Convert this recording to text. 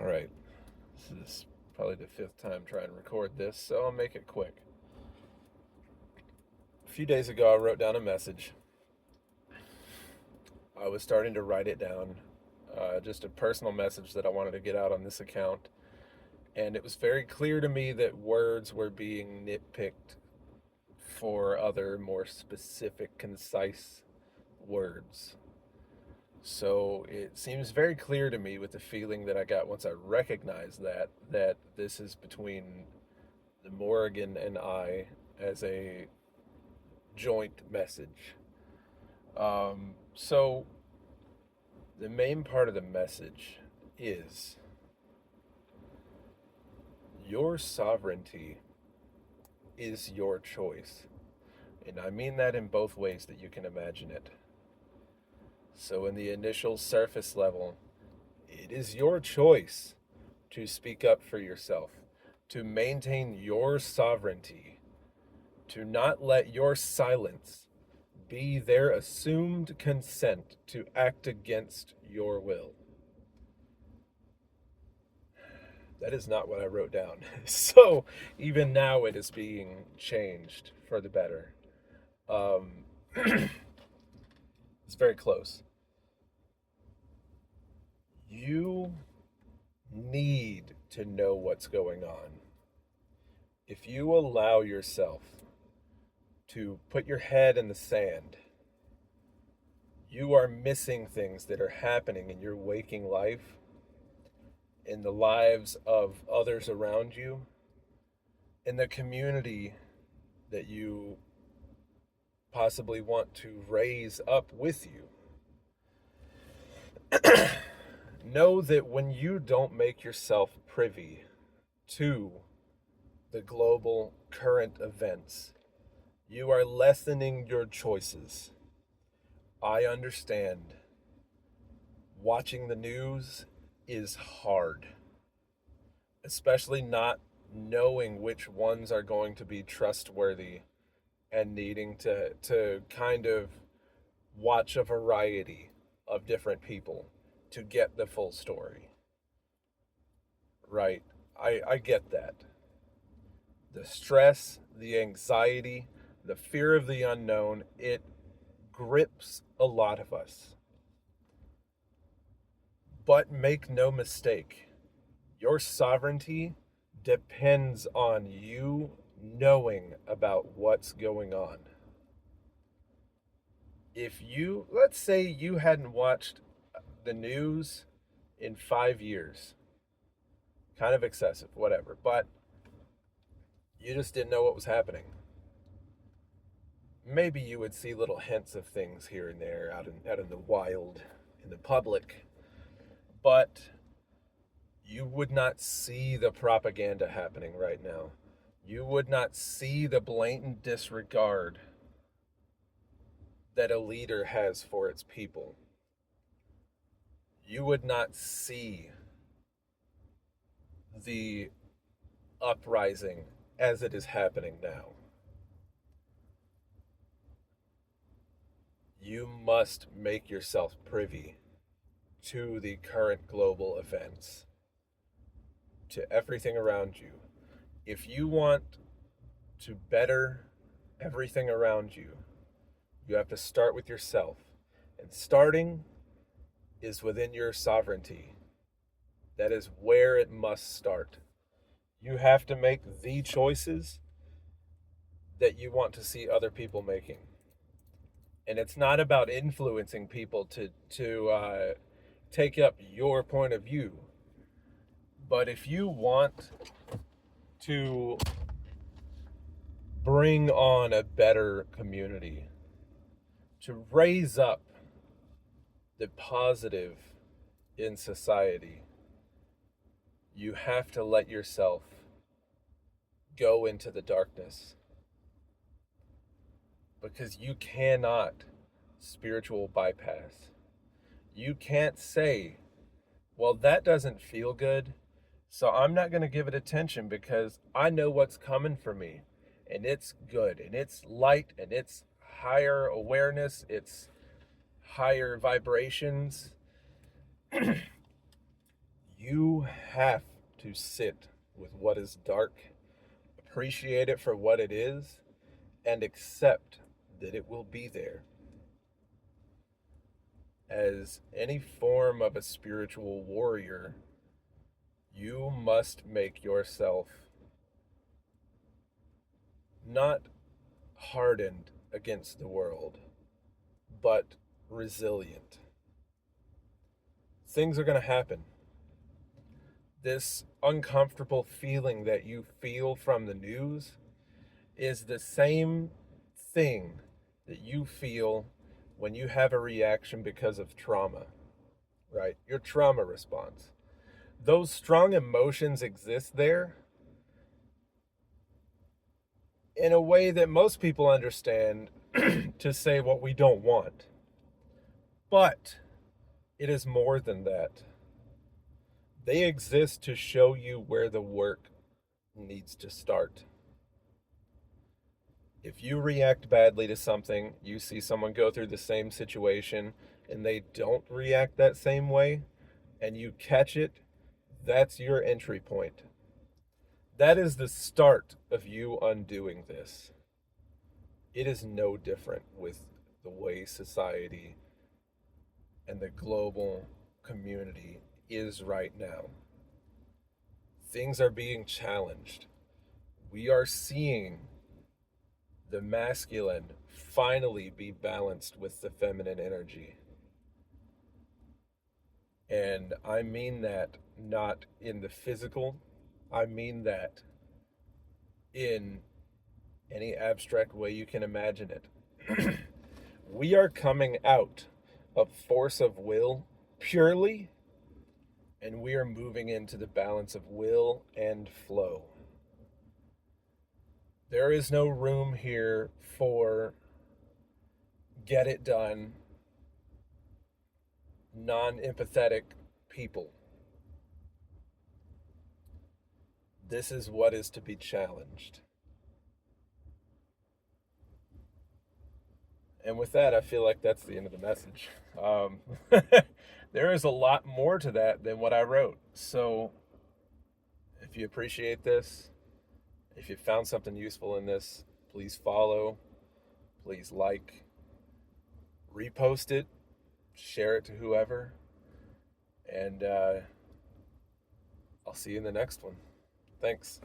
All right, this is probably the fifth time trying to record this, so I'll make it quick. A few days ago, I wrote down a message. I was starting to write it down, just a personal message that I wanted to get out on this account. And it was very clear to me that words were being nitpicked for other more specific, concise words. So it seems very clear to me with the feeling that I got once I recognized that this is between the Morrigan and I as a joint message. So the main part of the message is your sovereignty is your choice. And I mean that in both ways that you can imagine it. So, in the initial surface level, it is your choice to speak up for yourself, to maintain your sovereignty, to not let your silence be their assumed consent to act against your will. That is not what I wrote down. So, even now, it is being changed for the better. Um, it's very close. You need to know what's going on. If you allow yourself to put your head in the sand, you are missing things that are happening in your waking life, in the lives of others around you, in the community that you possibly want to raise up with you. Know that when you don't make yourself privy to the global current events, you are lessening your choices. I understand. Watching the news is hard, especially not knowing which ones are going to be trustworthy and needing to kind of watch a variety of different people to get the full story. Right? I get that. The stress, the anxiety, the fear of the unknown, it grips a lot of us. But make no mistake, your sovereignty depends on you knowing about what's going on. If you, let's say you hadn't watched the news in 5 years, kind of excessive, whatever, but you just didn't know what was happening. Maybe you would see little hints of things here and there out in the wild, in the public, but you would not see the propaganda happening right now. You would not see the blatant disregard that a leader has for its people. You would not see the uprising as it is happening now. You must make yourself privy to the current global events, to everything around you. If you want to better everything around you, you have to start with yourself. And starting is within your sovereignty. That is where it must start. You have to make the choices that you want to see other people making. And it's not about influencing people to take up your point of view. But if you want to bring on a better community, to raise up the positive in society, you have to let yourself go into the darkness. Because you cannot spiritual bypass. You can't say, well, that doesn't feel good, so I'm not going to give it attention because I know what's coming for me. And it's good, and it's light, and it's higher awareness, it's higher vibrations. You have to sit with what is dark, appreciate it for what it is, and accept that it will be there. As any form of a spiritual warrior, you must make yourself not hardened against the world, but resilient. Things are going to happen. This uncomfortable feeling that you feel from the news is the same thing that you feel when you have a reaction because of trauma, right? Your trauma response. Those strong emotions exist there in a way that most people understand to say what we don't want. But it is more than that. They exist to show you where the work needs to start. If you react badly to something, you see someone go through the same situation and they don't react that same way, and you catch it, that's your entry point. That is the start of you undoing this. It is no different with the way society and the global community is right now. Things are being challenged. We are seeing the masculine finally be balanced with the feminine energy. And I mean that not in the physical, I mean that in any abstract way you can imagine it. We are coming out of force of will purely, and we are moving into the balance of will and flow. There is no room here for get it done, non empathetic people. This is what is to be challenged. And with that, I feel like that's the end of the message. There is a lot more to that than what I wrote. So if you appreciate this, if you found something useful in this, please follow, please like, repost it, share it to whoever, and I'll see you in the next one. Thanks.